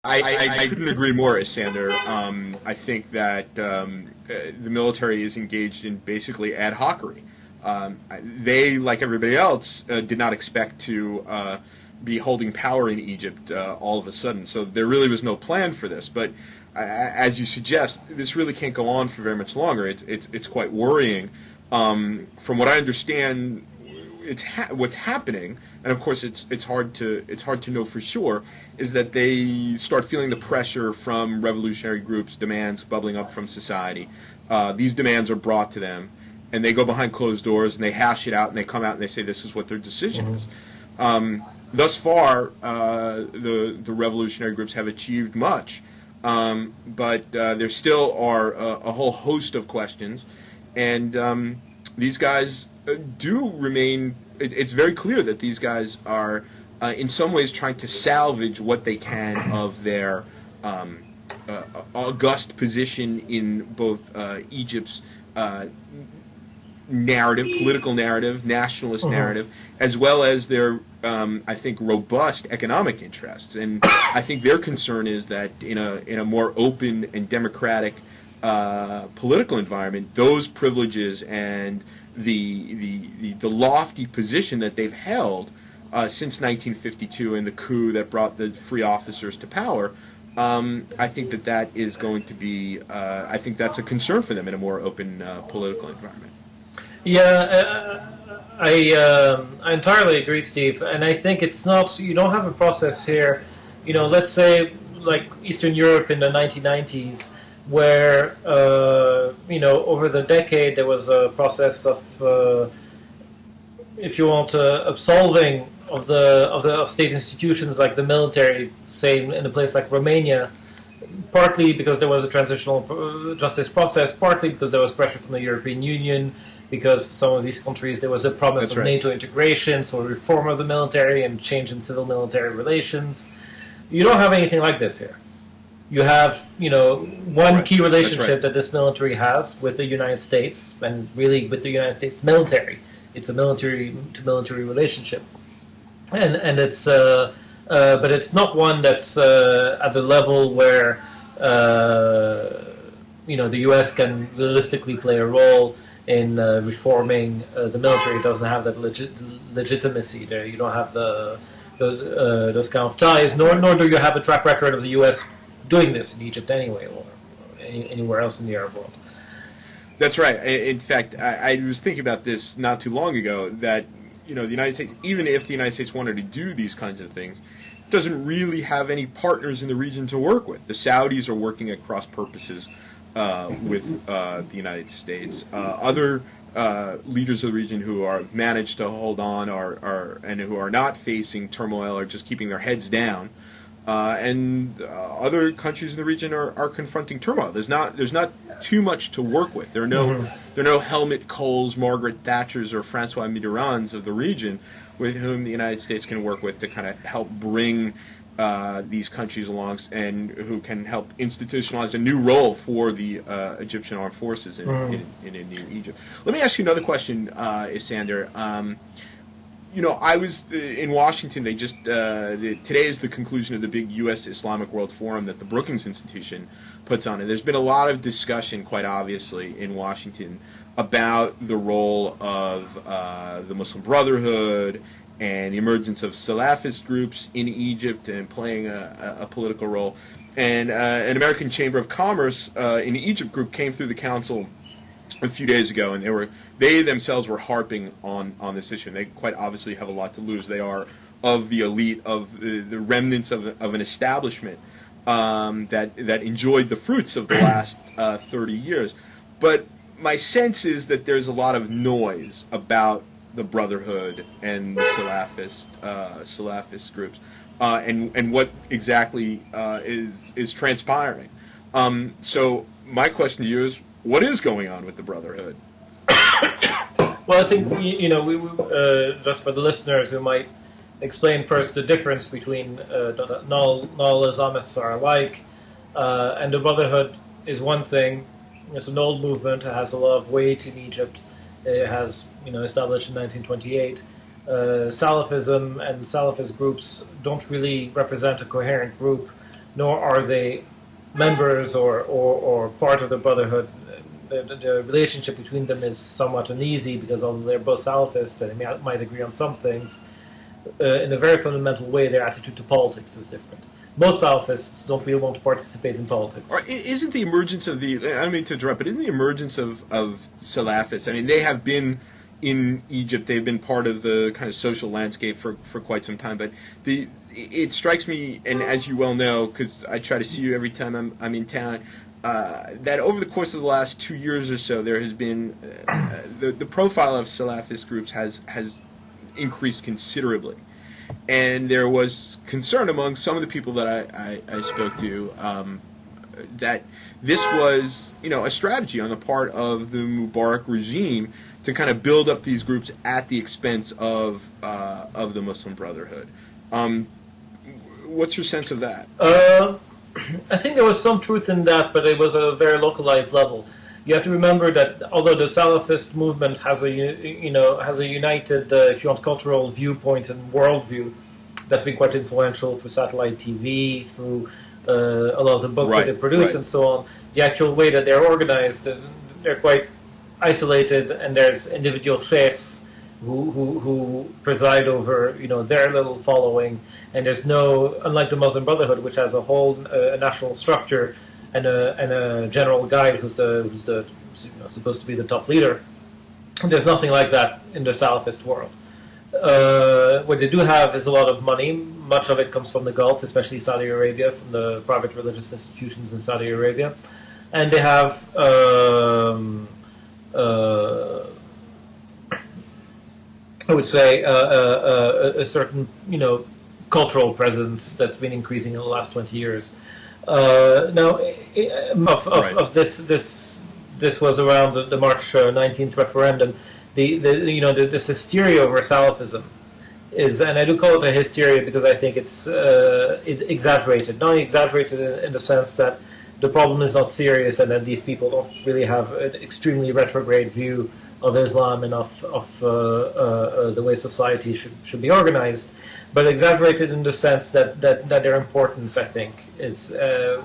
I couldn't agree more, Issandr. I think that the military is engaged in basically ad hocery. They, like everybody else, did not expect to be holding power in Egypt all of a sudden. So there really was no plan for this. But as you suggest, this really can't go on for very much longer. It's quite worrying. From what I understand, what's happening, and of course it's hard to know for sure, is that they start feeling the pressure from revolutionary groups, demands bubbling up from society. These demands are brought to them, and they go behind closed doors and they hash it out, and they come out and they say this is what their decision is. Thus far, the revolutionary groups have achieved much, but there still are a whole host of questions, and these guys do remain. It's very clear that these guys are, in some ways, trying to salvage what they can of their august position in both Egypt's narrative, political narrative, nationalist narrative, as well as their, I think, robust economic interests. And I think their concern is that in a more open and democratic political environment, those privileges and the lofty position that they've held since 1952 and the coup that brought the free officers to power, I think that is going to be, I think that's a concern for them in a more open political environment. Yeah, I entirely agree, Steve. And I think it's not, you don't have a process here, let's say like Eastern Europe in the 1990s, where, over the decade there was a process of, if you want, absolving of state institutions like the military, say in a place like Romania, partly because there was a transitional justice process, partly because there was pressure from the European Union, because some of these countries there was a promise of NATO integration, so reform of the military and change in civil-military relations. You don't have anything like this here. You have, one key relationship that this military has with the United States, and really with the United States military. It's a military-to-military relationship, and it's but it's not one that's at the level where the U.S. can realistically play a role in reforming the military. It doesn't have that legitimacy there. You don't have those kind of ties, nor do you have a track record of the U.S. doing this in Egypt anyway, or anywhere else in the Arab world. That's right. In fact, I was thinking about this not too long ago, that the United States, even if the United States wanted to do these kinds of things, doesn't really have any partners in the region to work with. The Saudis are working at cross purposes with the United States. Other leaders of the region who are managed to hold on and who are not facing turmoil are just keeping their heads down. And other countries in the region are confronting turmoil. There's not too much to work with. There are no Helmut Kohls, Margaret Thatchers, or Francois Mitterrands of the region with whom the United States can work with to kind of help bring these countries along, and who can help institutionalize a new role for the Egyptian armed forces in a new Egypt. Let me ask you another question, Issandr. I was in Washington. They just today is the conclusion of the big U.S. Islamic World Forum that the Brookings Institution puts on, and there's been a lot of discussion, quite obviously, in Washington about the role of the Muslim Brotherhood and the emergence of Salafist groups in Egypt and playing a political role. And an American Chamber of Commerce in the Egypt group came through the council a few days ago, and they themselves were harping on this issue. And they quite obviously have a lot to lose. They are of the elite, of the remnants of an establishment that enjoyed the fruits of the last 30 years. But my sense is that there's a lot of noise about the Brotherhood and the Salafist groups, and what exactly is transpiring. So my question to you is, what is going on with the Brotherhood? Well, I think, we just for the listeners, we might explain first the difference between not all Islamists are alike, and the Brotherhood is one thing. It's an old movement. It has a lot of weight in Egypt. It has, established in 1928. Salafism and Salafist groups don't really represent a coherent group. nor are they members or part of the Brotherhood. The relationship between them is somewhat uneasy because although they're both Salafists and they might agree on some things, in a very fundamental way, their attitude to politics is different. Most Salafists don't really want to participate in politics. Isn't the emergence of I don't mean to interrupt, but isn't the emergence of Salafists, I mean, they have been in Egypt, they've been part of the kind of social landscape for quite some time, but it strikes me, and as you well know, because I try to see you every time I'm in town, that over the course of the last 2 years or so, there has been the profile of Salafist groups has increased considerably, and there was concern among some of the people that I spoke to that this was a strategy on the part of the Mubarak regime to kind of build up these groups at the expense of the Muslim Brotherhood. What's your sense of that? I think there was some truth in that, but it was at a very localized level. You have to remember that although the Salafist movement has a united, if you want, cultural viewpoint and worldview that's been quite influential through satellite TV, through a lot of the books that they produce and so on, the actual way that they're organized, they're quite isolated, and there's individual sheikhs who preside over their little following, and there's no, unlike the Muslim Brotherhood, which has a whole national structure and a general guide who's supposed to be the top leader. There's nothing like that in the Salafist world. What they do have is a lot of money. Much of it comes from the Gulf, especially Saudi Arabia, from the private religious institutions in Saudi Arabia, and they have I would say a certain cultural presence that's been increasing in the last 20 years. Now, this was around the March 19th referendum. This hysteria over Salafism is, and I do call it a hysteria because I think it's exaggerated. Not exaggerated in the sense that the problem is not serious and that these people don't really have an extremely retrograde view of Islam and of the way society should be organized, but exaggerated in the sense that their importance, I think,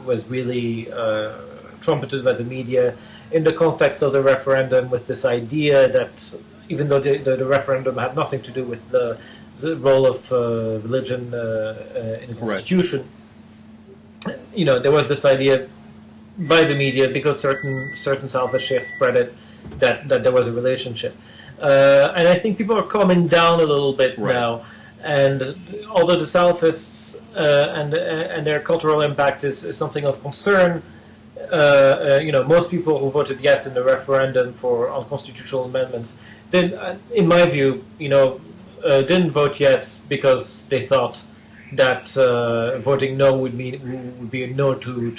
was really trumpeted by the media in the context of the referendum, with this idea that even though the referendum had nothing to do with the role of religion in the constitution, there was this idea by the media, because certain Salafist sheikhs spread it, that there was a relationship. And I think people are calming down a little bit now. And although the Salafists and their cultural impact is something of concern, most people who voted yes in the referendum on constitutional amendments, in my view, didn't vote yes because they thought that voting no would be a no to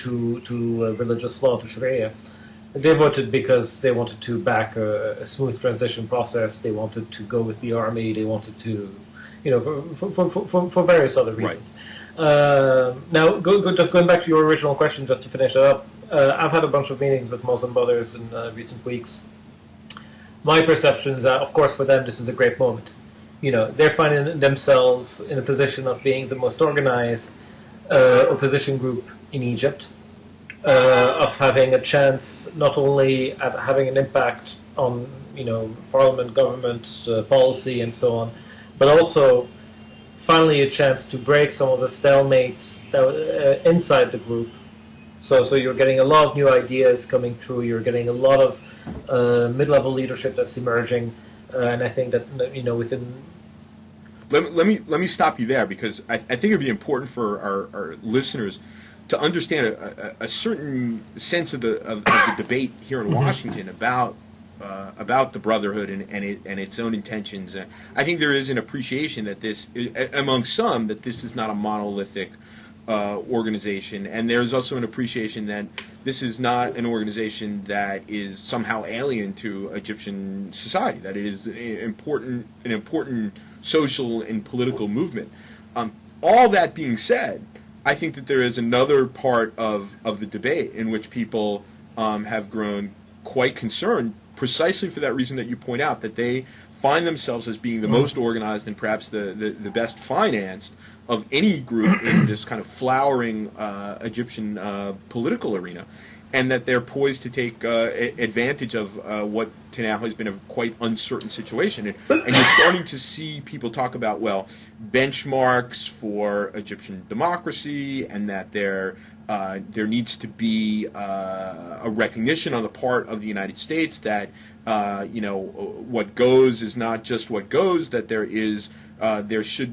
religious law, to Sharia. They voted because they wanted to back a smooth transition process. They wanted to go with the army. They wanted to, for various other reasons. Now, just going back to your original question, just to finish it up, I've had a bunch of meetings with Muslim brothers in recent weeks. My perception is that, of course, for them, this is a great moment. They're finding themselves in a position of being the most organized opposition group in Egypt, of having a chance not only at having an impact on parliament, government, policy, and so on, but also finally a chance to break some of the stalemates inside the group. So you're getting a lot of new ideas coming through. You're getting a lot of mid-level leadership that's emerging, and I think that within. Let me stop you there, because I think it'd be important for our listeners to understand a certain sense of the debate here in Washington about the Brotherhood and its own intentions. I think there is an appreciation that this, among some, that this is not a monolithic organization, and there's also an appreciation that this is not an organization that is somehow alien to Egyptian society, that it is an important social and political movement. All that being said, I think that there is another part of the debate in which people have grown quite concerned, precisely for that reason that you point out, that they find themselves as being the most organized and perhaps the best financed of any group in this kind of flowering Egyptian political arena, and that they're poised to take advantage of what to now has been a quite uncertain situation. And you're starting to see people talk about, well, benchmarks for Egyptian democracy, and that there needs to be a recognition on the part of the United States that what goes is not just what goes, that the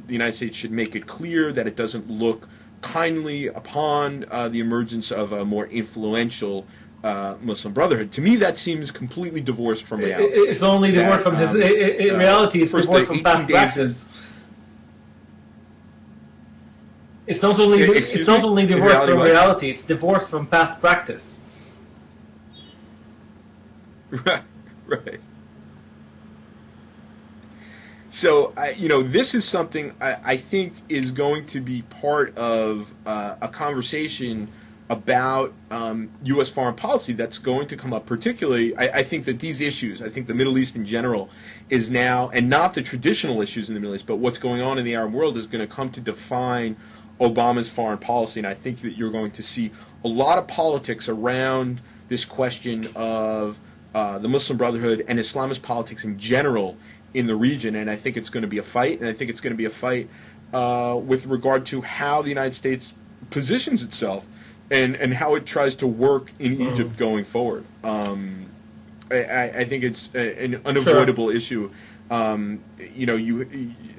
United States should make it clear that it doesn't look kindly upon the emergence of a more influential Muslim Brotherhood. To me, that seems completely divorced from reality. It's only divorced from his reality. It's divorced from past practice. It's not only divorced from reality. It's divorced from past practice. Right. So, this is something I think is going to be part of a conversation about U.S. foreign policy that's going to come up. Particularly, I think that these issues, I think the Middle East in general is now, and not the traditional issues in the Middle East, but what's going on in the Arab world is going to come to define Obama's foreign policy. And I think that you're going to see a lot of politics around this question of the Muslim Brotherhood and Islamist politics in general in the region, and I think it's going to be a fight, and I think it's going to be a fight with regard to how the United States positions itself and how it tries to work in Egypt going forward. I think it's an unavoidable issue,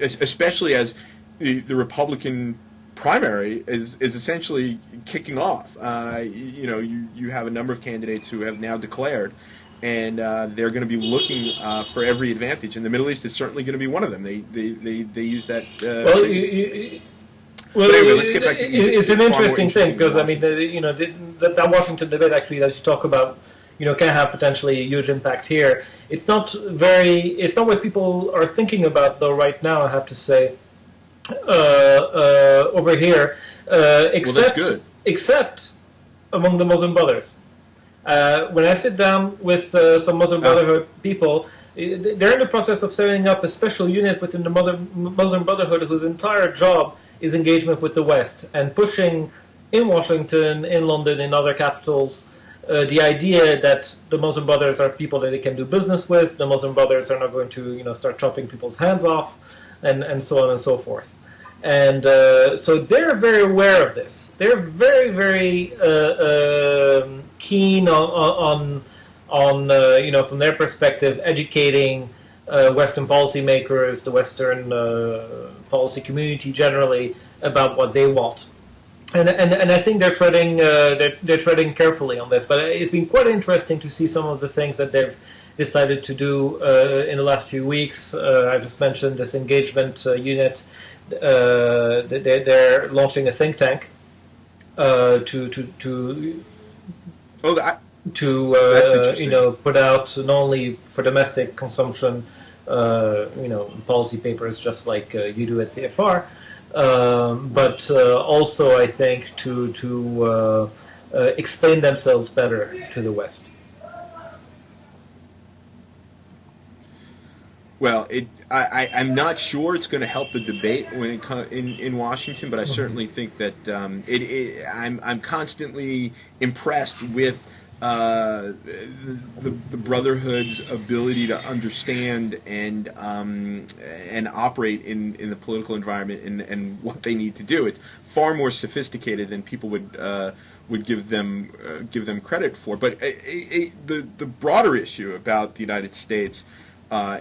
especially as the Republican primary is essentially kicking off. You have a number of candidates who have now declared, and they're going to be looking for every advantage, and the Middle East is certainly going to be one of them. They use that. But anyway, let's get back to Egypt. It's an interesting thing because that Washington debate actually that you talk about, can have potentially a huge impact here. It's not what people are thinking about though right now. I have to say, over here, except among the Muslim brothers. When I sit down with some Muslim Brotherhood people, they're in the process of setting up a special unit within the Muslim Brotherhood whose entire job is engagement with the West and pushing in Washington, in London, in other capitals, the idea that the Muslim Brothers are people that they can do business with, the Muslim Brothers are not going to start chopping people's hands off, and so on and so forth. And so they're very aware of this. They're very, very keen on from their perspective, educating Western policymakers, the Western policy community generally, about what they want. And I think they're treading carefully on this. But it's been quite interesting to see some of the things that they've decided to do in the last few weeks. I just mentioned this engagement unit. They're launching a think tank to put out not only for domestic consumption, policy papers just like you do at CFR, but also I think to explain themselves better to the West. Well, I'm not sure it's going to help the debate when it in Washington, but I certainly think that I'm constantly impressed with the Brotherhood's ability to understand and operate in the political environment and what they need to do. It's far more sophisticated than people would give them credit for. But the broader issue about the United States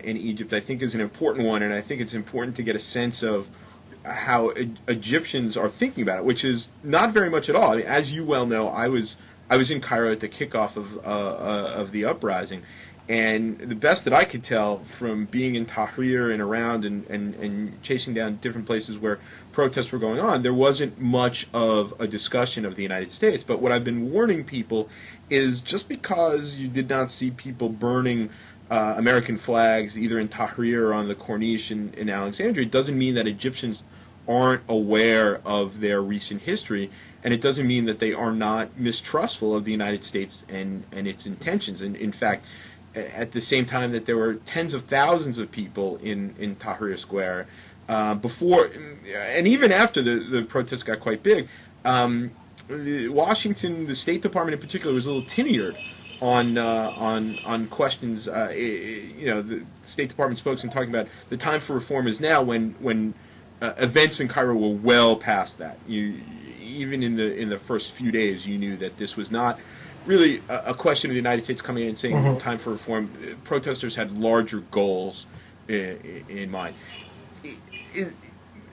in Egypt, I think, is an important one, and I think it's important to get a sense of how Egyptians are thinking about it, which is not very much at all. I mean, as you well know, I was in Cairo at the kickoff of the uprising, and the best that I could tell from being in Tahrir and around and chasing down different places where protests were going on, there wasn't much of a discussion of the United States. But what I've been warning people is just because you did not see people burning American flags either in Tahrir or on the Corniche in Alexandria, it doesn't mean that Egyptians aren't aware of their recent history, and it doesn't mean that they are not mistrustful of the United States and its intentions. And in fact, at the same time that there were tens of thousands of people in Tahrir Square before, and even after the protests got quite big. Washington, the State Department in particular, was a little tinnier on questions. The State Department spokesman talking about the time for reform is now, when events in Cairo were well past that. Even in the first few days, you knew that this was not really a question of the United States coming in and saying time for reform. Protesters had larger goals in mind,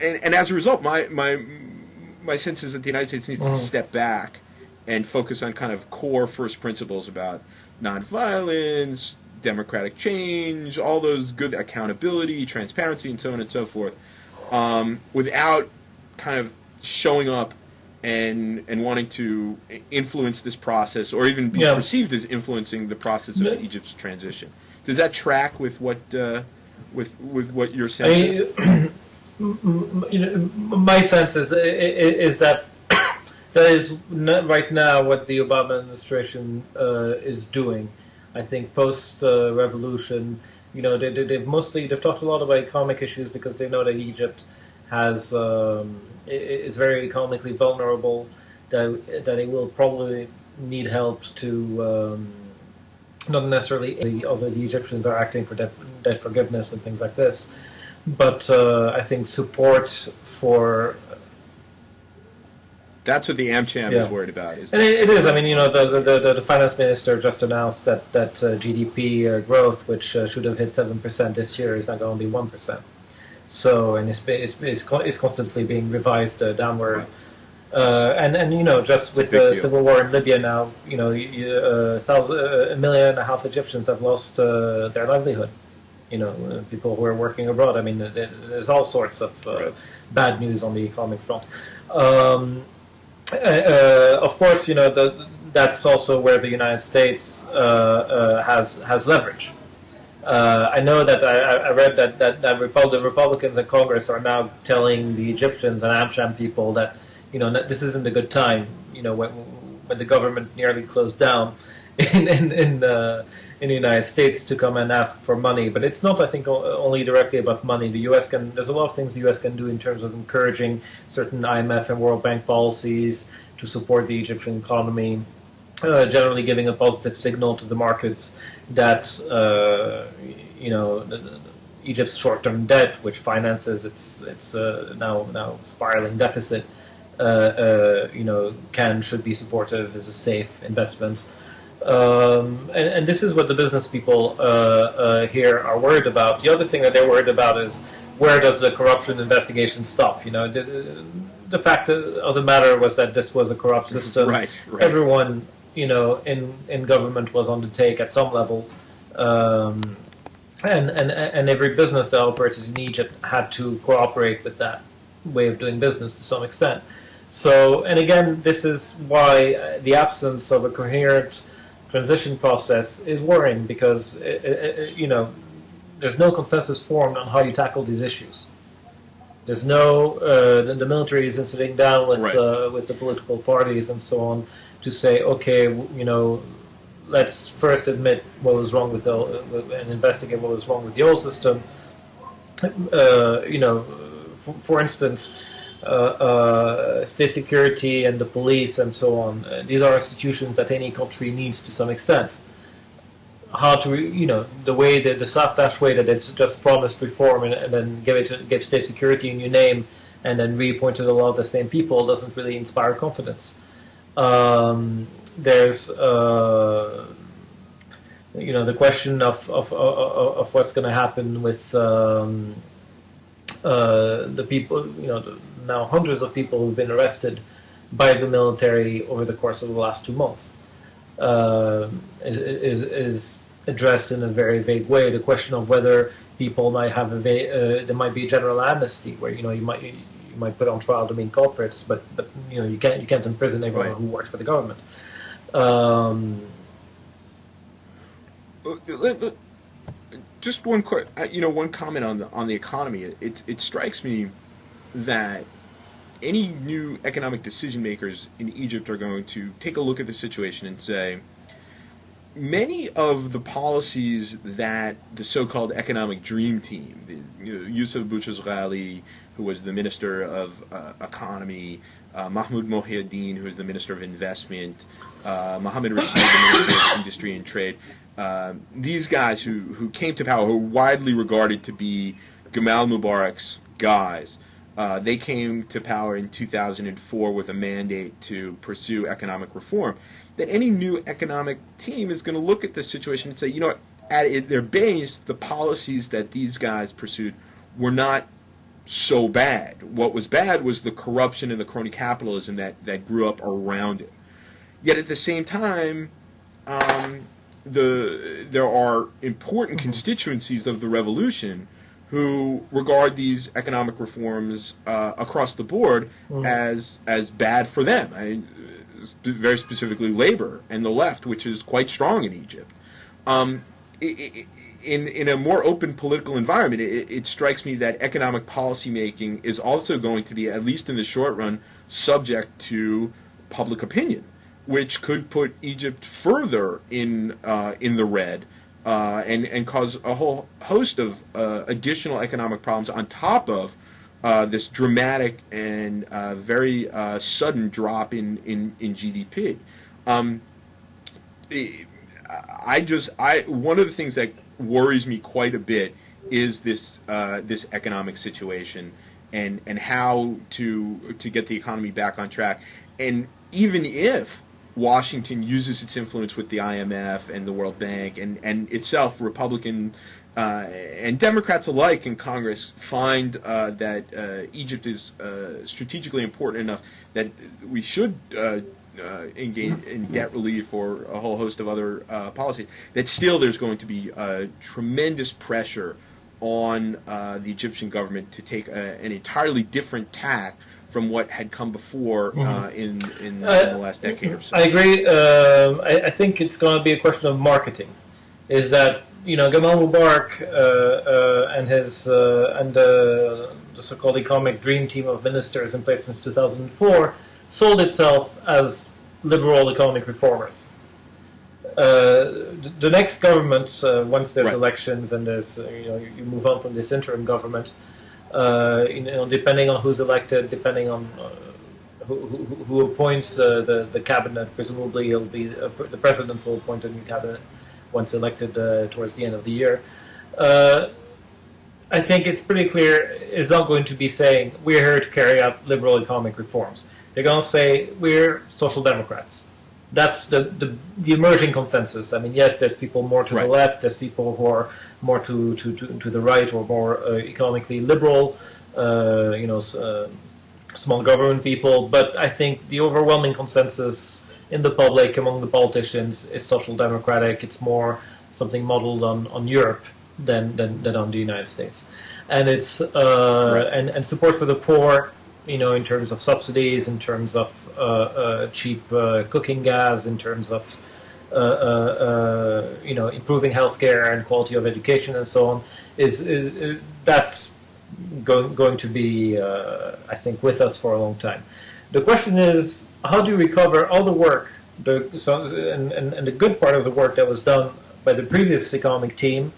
and as a result, my sense is that the United States needs to step back and focus on kind of core first principles about nonviolence, democratic change, all those good accountability, transparency, and so on and so forth, without kind of showing up and wanting to influence this process or even be perceived as influencing the process of Egypt's transition. Does that track with what what your sense is? My sense is that that is right now what the Obama administration is doing. I think post-revolution, they've talked a lot about economic issues because they know that Egypt is very economically vulnerable, that it will probably need help to not necessarily although the Egyptians are acting for debt forgiveness and things like this, but I think support for. That's what the AmCham is worried about. And it is. I mean, the finance minister just announced that GDP growth, which should have hit 7% this year, is now going to be 1%. So, and it's constantly being revised downward. Right. And just with the civil war in Libya now, 1.5 million Egyptians have lost their livelihood. People who are working abroad. I mean, there's all sorts of bad news on the economic front. Of course, that's also where the United States has leverage. I know that I read that the Republicans in Congress are now telling the Egyptians and AmCham people that this isn't a good time. When the government nearly closed down in the United States to come and ask for money. But it's not, I think, only directly about money. There's a lot of things the U.S. can do in terms of encouraging certain IMF and World Bank policies to support the Egyptian economy, generally giving a positive signal to the markets that, Egypt's short-term debt, which finances its now spiraling deficit, should be supportive, is a safe investment. And this is what the business people here are worried about. The other thing that they're worried about is, where does the corruption investigation stop? The fact of the matter was that this was a corrupt system. Right. Everyone, in government was on the take at some level, and every business that operated in Egypt had to cooperate with that way of doing business to some extent. So, and again, this is why the absence of a coherent transition process is worrying, because there's no consensus formed on how you tackle these issues. There's no the military isn't sitting down with the political parties and so on to say, okay, let's first admit what was wrong and investigate what was wrong with the old system. For instance, state security and the police and so on. These are institutions that any country needs to some extent. How to, the way the soft-dash way that it's just promised reform and then give state security in your name and then reappointed a lot of the same people doesn't really inspire confidence. There's the question of what's going to happen with the people, now hundreds of people who've been arrested by the military over the course of the last 2 months, is addressed in a very vague way. The question of whether people might have there might be a general amnesty where you might put on trial the main culprits, but you can't imprison everyone who works for the government. Just one comment on the economy. It strikes me that any new economic decision makers in Egypt are going to take a look at the situation and say, many of the policies that the so-called economic dream team, Yusuf Boutros-Ghali, who was the Minister of Economy, Mahmoud Mohiuddin, who was the Minister of Investment, Mohammed Rashid, the Minister of Industry and Trade, these guys who came to power, who were widely regarded to be Gamal Mubarak's guys, they came to power in 2004 with a mandate to pursue economic reform. That any new economic team is going to look at this situation and say, you know what, at their base, the policies that these guys pursued were not so bad. What was bad was the corruption and the crony capitalism that grew up around it. Yet at the same time, there are important constituencies of the revolution who regard these economic reforms across the board as bad for them. Very specifically labor and the left, which is quite strong in Egypt. In a more open political environment, it strikes me that economic policy making is also going to be, at least in the short run, subject to public opinion, which could put Egypt further in the red and cause a whole host of additional economic problems on top of this dramatic and very sudden drop in GDP. One of the things that worries me quite a bit is this economic situation and how to get the economy back on track. And even if Washington uses its influence with the IMF and the World Bank and itself, Republican and Democrats alike in Congress find that Egypt is strategically important enough that we should engage in debt relief or a whole host of other policies, that still there's going to be tremendous pressure on the Egyptian government to take an entirely different tack from what had come before in the last decade or so. I agree. I think it's going to be a question of marketing. Is that, Gamal Mubarak and the so-called economic dream team of ministers in place since 2004 sold itself as liberal economic reformers. The next government, once there's elections and there's you move on from this interim government, depending on who's elected, depending on who appoints the cabinet, presumably it'll be the president will appoint a new cabinet once elected towards the end of the year. I think it's pretty clear it's not going to be saying we're here to carry out liberal economic reforms. They're going to say we're social democrats. That's the emerging consensus. I mean, yes, there's people more to the left, there's people who are more to the right or more economically liberal, small government people. But I think the overwhelming consensus in the public, among the politicians, is social democratic. It's more something modeled on Europe than on the United States. And it's and support for the poor, in terms of subsidies, in terms of cheap cooking gas, in terms of improving healthcare and quality of education and so on, is that's going to be, I think, with us for a long time. The question is, how do you recover all the work, and the good part of the work that was done by the previous economic team?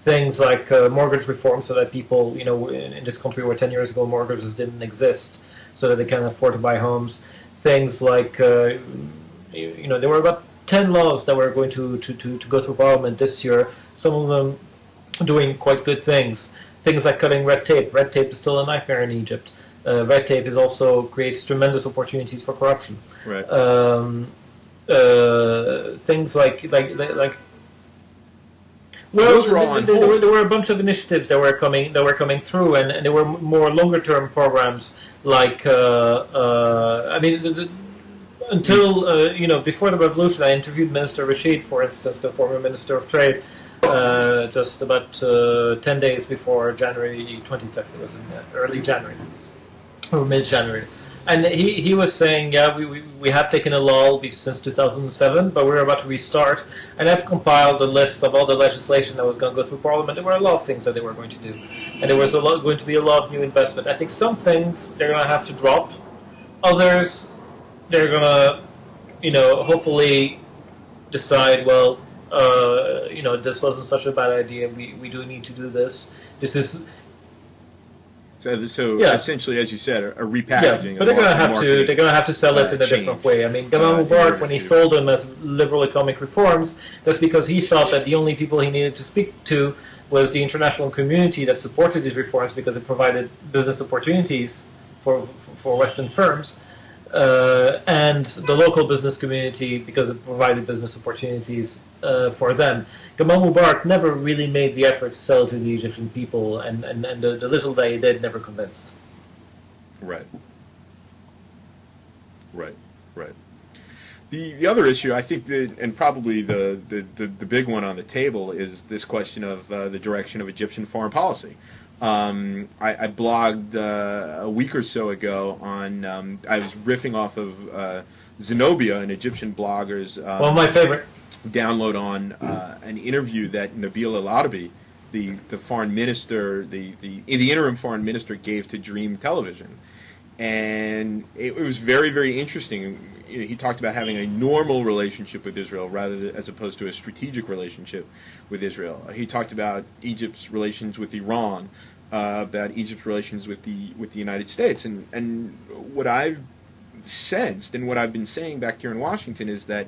Things like mortgage reform, so that people, in this country where 10 years ago mortgages didn't exist, so that they can afford to buy homes. Things like, there were about 10 laws that were going to go through Parliament this year, some of them doing quite good things. Things like cutting red tape. Red tape is still a nightmare in Egypt. Red tape also creates tremendous opportunities for corruption. Right. Things like those were all on hold. There were a bunch of initiatives that were coming through, and there were more longer-term programs like until before the revolution, I interviewed Minister Rashid, for instance, the former Minister of Trade, just about 10 days before January 25th. It was in early January or mid-January. And he was saying, we have taken a lull since 2007, but we're about to restart. And I've compiled a list of all the legislation that was going to go through Parliament. There were a lot of things that they were going to do. And there was going to be a lot of new investment. I think some things they're going to have to drop. Others, they're going to, hopefully decide, well, this wasn't such a bad idea. We do need to do this. This is So essentially, as you said, a repackaging. Yeah, but they're gonna have to sell it in a different way. I mean, Gamal Mubarak, when he sold them as liberal economic reforms, that's because he thought that the only people he needed to speak to was the international community that supported these reforms because it provided business opportunities for Western firms, and the local business community because it provided business opportunities for them. Gamal Mubarak never really made the effort to sell to the Egyptian people, and the little that he did never convinced. Right. The other issue, I think, and probably the big one on the table, is this question of the direction of Egyptian foreign policy. I blogged a week or so ago on. I was riffing off of Zenobia, an Egyptian blogger's. One of my favorite. Download on an interview that Nabil El-Arabi, the foreign minister, the interim foreign minister, gave to Dream Television. And it was very, very interesting. He talked about having a normal relationship with Israel as opposed to a strategic relationship with Israel. He talked about Egypt's relations with Iran, about Egypt's relations with the United States. And what I've sensed and what I've been saying back here in Washington is that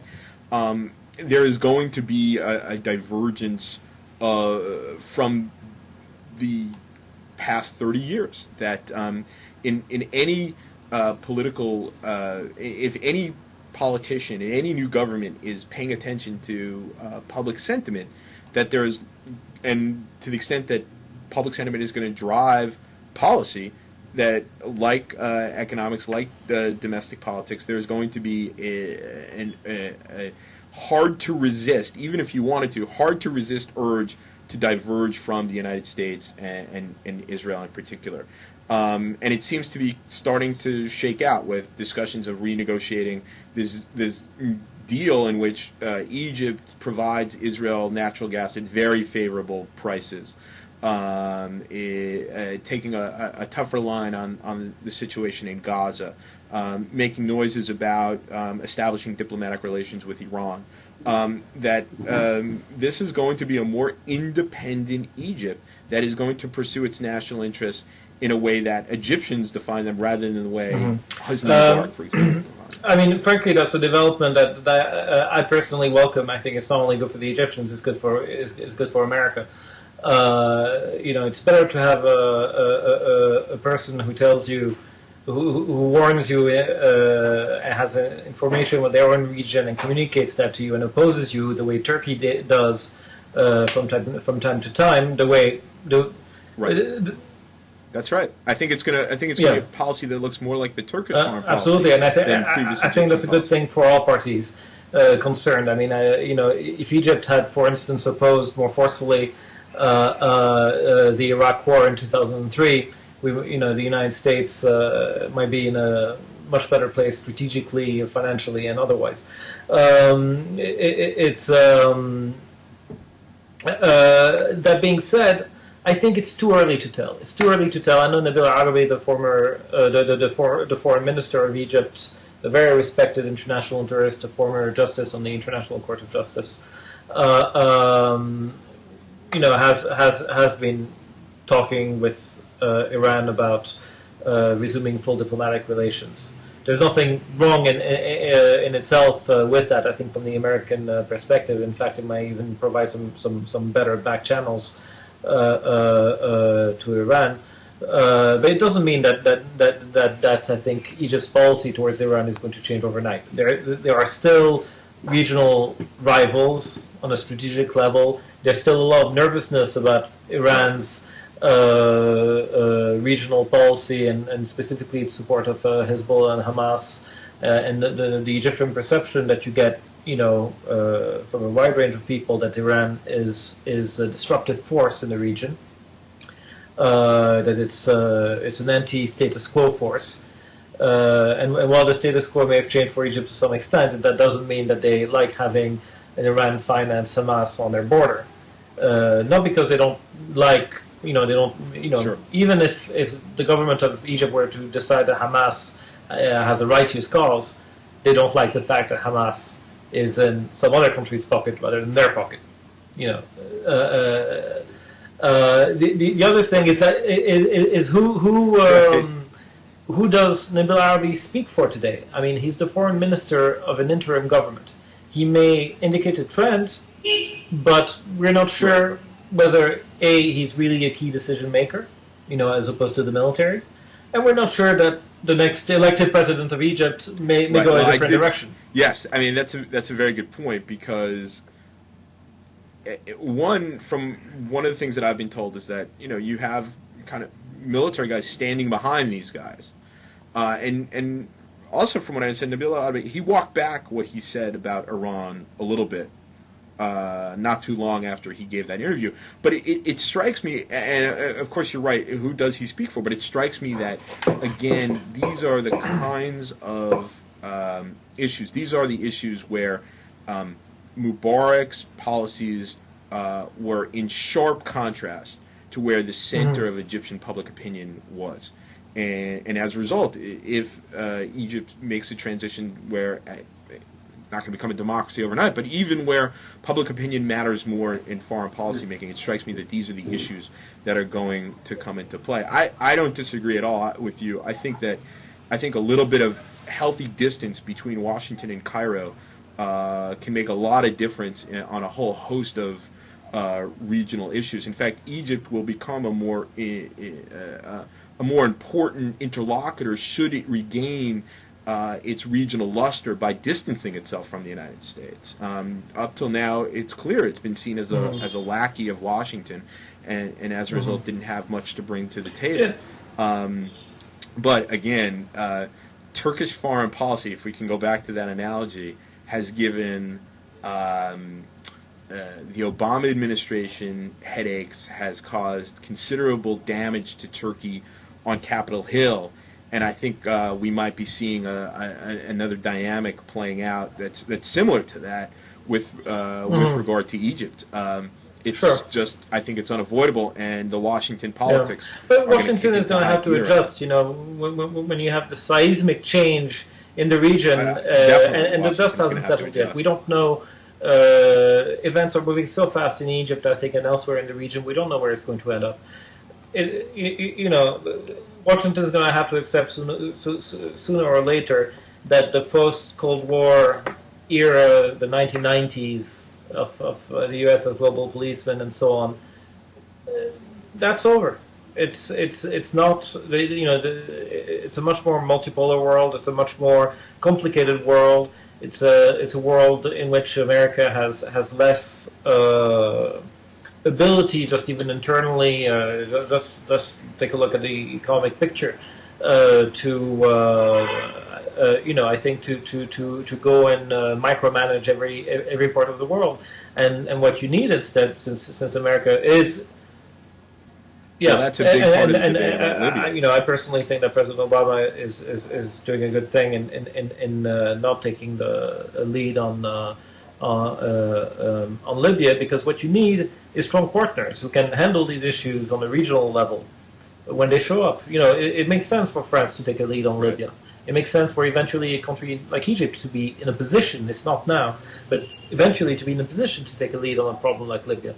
there is going to be a divergence from the past 30 years, that in any political, if any politician, any new government is paying attention to public sentiment, that there's, and to the extent that public sentiment is going to drive policy, that like economics, like domestic politics, there's going to be a hard to resist, even if you wanted to, hard to resist urge to diverge from the United States and Israel in particular. And it seems to be starting to shake out with discussions of renegotiating this deal in which Egypt provides Israel natural gas at very favorable prices, taking a tougher line on the situation in Gaza, making noises about establishing diplomatic relations with Iran. This is going to be a more independent Egypt that is going to pursue its national interests in a way that Egyptians define them, rather than the way Hosni Mubarak, for example. I mean, frankly, that's a development that I personally welcome. I think it's not only good for the Egyptians; it's good for America. It's better to have a person who tells you, who warns you, has information about their own region and communicates that to you, and opposes you the way Turkey does from time to time. That's right. I think it's going to be a policy that looks more like the Turkish foreign policy. Absolutely, and I think that's a good thing for all parties concerned. I mean, if Egypt had, for instance, opposed more forcefully the Iraq War in 2003, the United States might be in a much better place strategically, financially, and otherwise. That being said, I think it's too early to tell. It's too early to tell. I know Nabil Arabi, the foreign minister of Egypt, a very respected international jurist, a former justice on the International Court of Justice, has been talking with Iran about resuming full diplomatic relations. There's nothing wrong in itself with that. I think from the American perspective, in fact, it might even provide some better back channels to Iran. But it doesn't mean that I think Egypt's policy towards Iran is going to change overnight. There are still regional rivals on a strategic level. There's still a lot of nervousness about Iran's regional policy and specifically its support of Hezbollah and Hamas, and the Egyptian perception that you get, from a wide range of people, that Iran is a disruptive force in the region, that it's an anti-status quo force. And while the status quo may have changed for Egypt to some extent, that doesn't mean that they like having an Iran-financed Hamas on their border. Not because they don't like, sure. Even if the government of Egypt were to decide that Hamas has a righteous cause, they don't like the fact that Hamas is in some other country's pocket rather than their pocket. You know, the other thing is that is who does Nabil Arabi speak for today? I mean, he's the foreign minister of an interim government. He may indicate a trend, but we're not sure whether he's really a key decision maker, you know, as opposed to the military, and we're not sure that the next elected president of Egypt may go a different direction. Yes, I mean that's a very good point, because one of the things that I've been told is that, you know, you have kind of military guys standing behind these guys, and also from what I understand, Nabil Arabi, he walked back what he said about Iran a little bit. Not too long after he gave that interview. But it strikes me, and of course you're right, who does he speak for? But it strikes me that, again, these are the kinds of issues. These are the issues where Mubarak's policies were in sharp contrast to where the center of Egyptian public opinion was. And as a result, if Egypt makes a transition where not going to become a democracy overnight, but even where public opinion matters more in foreign policy making, it strikes me that these are the issues that are going to come into play. I don't disagree at all with you. I think a little bit of healthy distance between Washington and Cairo can make a lot of difference on a whole host of regional issues. In fact, Egypt will become a more important interlocutor should it regain its regional luster by distancing itself from the United States. Up till now, it's clear it's been seen as a lackey of Washington, and as a result, didn't have much to bring to the table. But again, Turkish foreign policy, if we can go back to that analogy, has given the Obama administration headaches, has caused considerable damage to Turkey on Capitol Hill. And I think we might be seeing another dynamic playing out that's similar to that with regard to Egypt. It's just, I think it's unavoidable, and the Washington politics. But Washington is going to have to adjust. You know, when you have the seismic change in the region, and the dust hasn't settled yet. We don't know. Events are moving so fast in Egypt, I think, and elsewhere in the region. We don't know where it's going to end up. You know, Washington is going to have to accept sooner or later that the post-Cold War era, the 1990s of the U.S. as global policeman and so on, that's over. It's not, you know, it's a much more multipolar world. It's a much more complicated world. It's a world in which America has less ability, just even internally. Just take a look at the economic picture. You know, I think to go and micromanage every part of the world, and what you need instead, since America is. Yeah, well, that's a big part of the debate about Libya. You know, I personally think that President Obama is doing a good thing in not taking the lead on Libya, because what you need is strong partners who can handle these issues on a regional level when they show up. You know, it makes sense for France to take a lead on Libya. It makes sense for eventually a country like Egypt to be in a position, it's not now, but eventually to be in a position to take a lead on a problem like Libya.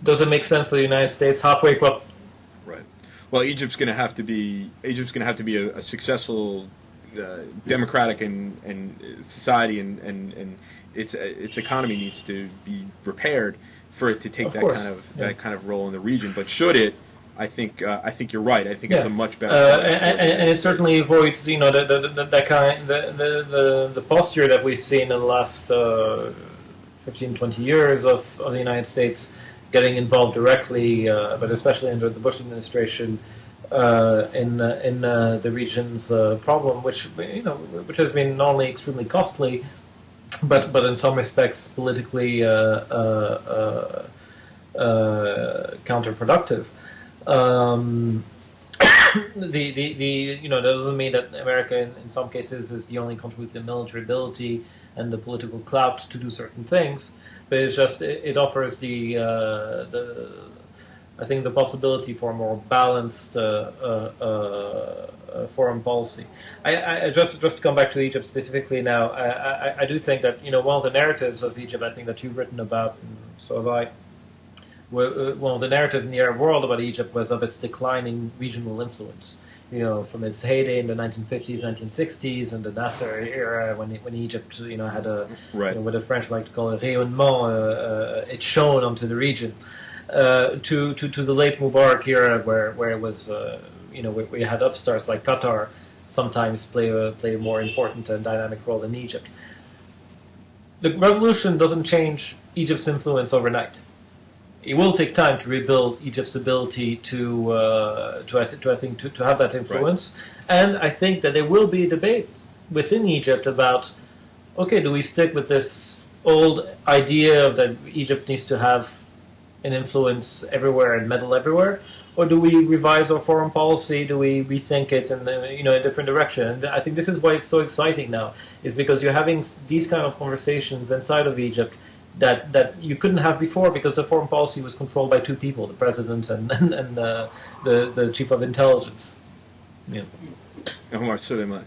Does it make sense for the United States halfway across? Right. Well, Egypt's going to have to be a successful democratic and society, and its economy needs to be prepared for it to take that kind of role in the region. But should it, I think you're right. I think it's a much better. And it certainly avoids, you know, the posture that we've seen in the last 15, 20 years of the United States getting involved directly, but especially under the Bush administration, in the region's problem, which has been not only extremely costly, but in some respects politically counterproductive. That doesn't mean that America in some cases is the only country with the military ability and the political clout to do certain things, but it's just it offers the I think the possibility for a more balanced foreign policy. Just to come back to Egypt specifically now, I do think that one of the narratives of Egypt, I think that you've written about, and so have I. One of the narratives in the Arab world about Egypt was of its declining regional influence. From its heyday in the 1950s, 1960s, and the Nasser era, when Egypt, had what the French like to call a rayonnement, it shone onto the region. To the late Mubarak era, where it was, we had upstarts like Qatar sometimes play a more important and dynamic role in Egypt. The revolution doesn't change Egypt's influence overnight. It will take time to rebuild Egypt's ability to have that influence, right. And I think that there will be a debate within Egypt about, okay, do we stick with this old idea that Egypt needs to have an influence everywhere and meddle everywhere, or do we revise our foreign policy? Do we rethink it in a different direction? And I think this is why it's so exciting now, is because you're having these kind of conversations inside of Egypt that you couldn't have before, because the foreign policy was controlled by two people, the president and the chief of intelligence. Yeah. Omar Suleiman.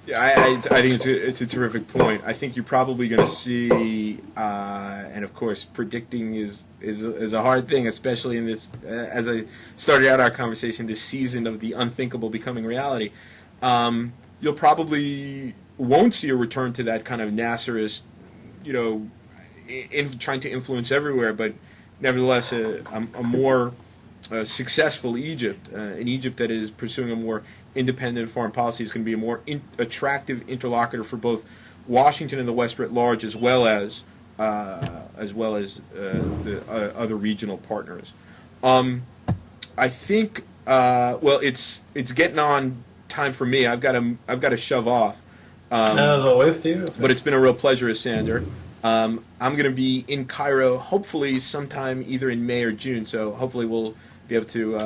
I think it's a terrific point. I think you're probably going to see, and of course, predicting is a hard thing, especially in this. As I started out our conversation, this season of the unthinkable becoming reality. You'll probably won't see a return to that kind of Nasserist, trying to influence everywhere, but nevertheless a more successful Egypt, an Egypt that is pursuing a more independent foreign policy, is going to be a more attractive interlocutor for both Washington and the West at large, as well as the other regional partners. I think it's getting on time for me. I've got to shove off. As always, too. But it's been a real pleasure, Issandr. I'm going to be in Cairo, hopefully sometime either in May or June. So hopefully we'll be able to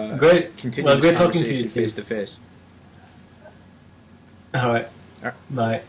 continue this conversation face to face. All right. Bye.